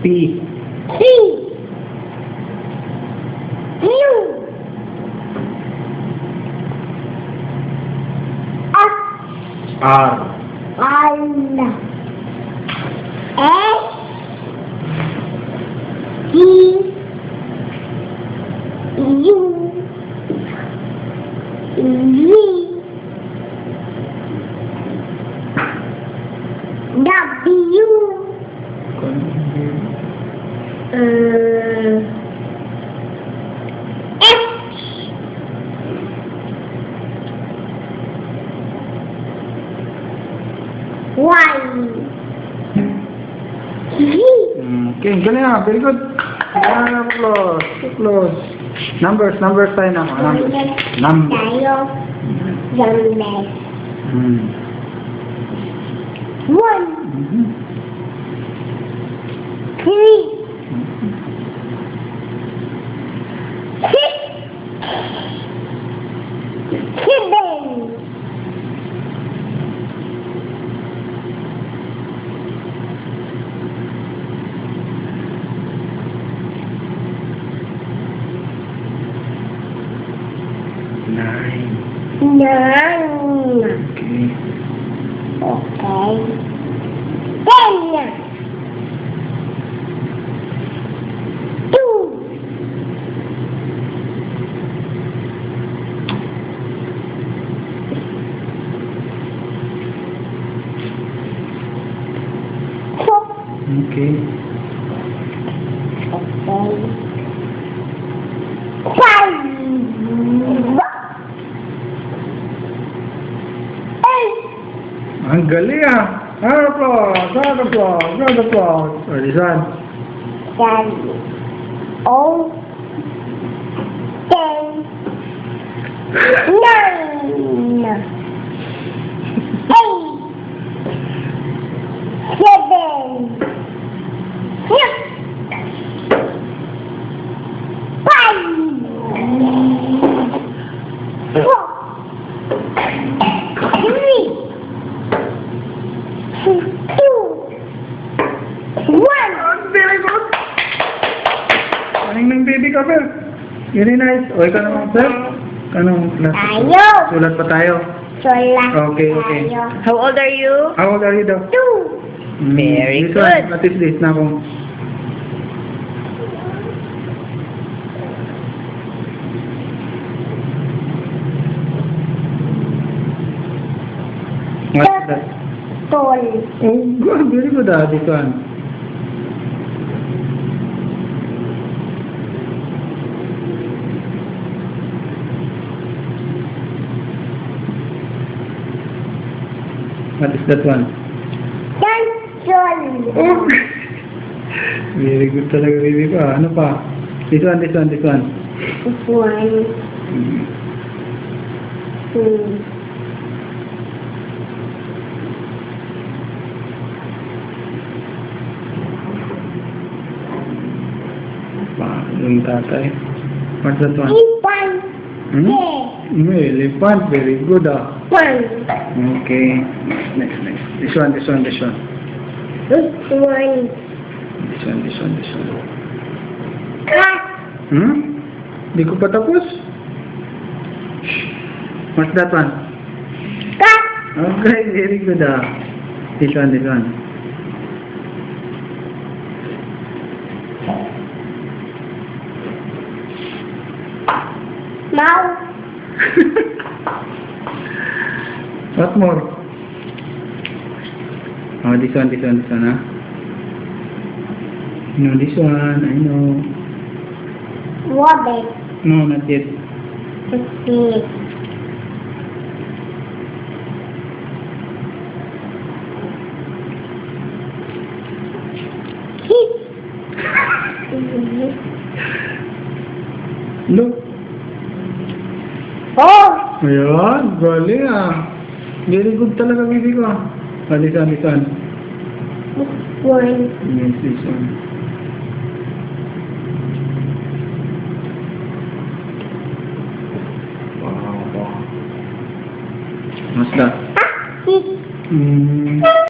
P. P. U. F. R. R. S. T. U. V. W. X. Y. Z. Okay, galing ah. Very good. Close. Close. Numbers tayo na. Numbers. Tayo. Numbers. Hmm. 1, 3, 6, 7, 9. 9. Okay. Okay. 10. 2. 4. Okay. Okay. 5. 8. Ang galing ah. Applause. Applause. Oh, this one. 10. Oh. 10. 9. 8. 7. 6. 5. 4. 3. 2. 1. Very good. Maning ng baby ka, Phil. Very nice. O, ikaw naman, Phil. Anong class? Tayo. Sulat pa tayo. Sulat Okay, okay. tayo. How old are you? How old are you daw? 2. Very This good. one, what is this na kung... What is that? Tol. Oh, good. Very good ah, this one. What is that one? Cancel. Very good talaga, baby ko ah. Ano pa? This one. This one. Hmm. 2. Yung tatay. What's that one? Elephant. Hmm? Elephant. Very good ah. 1. Okay. Next. This one. This one. This one. Cat. Hmm? Di ko pa tapos. What's that one? Cat. Okay, very good ah. This one. Mouse. What more? Oh, this one, ah. No, this one, I know. Rabbit. No, not yet. Okay. Look. Oh. Ayan, galing ah. Very good talaga, baby ko. This one. This one. Yes, this one. Wow. What's that? Ah, this.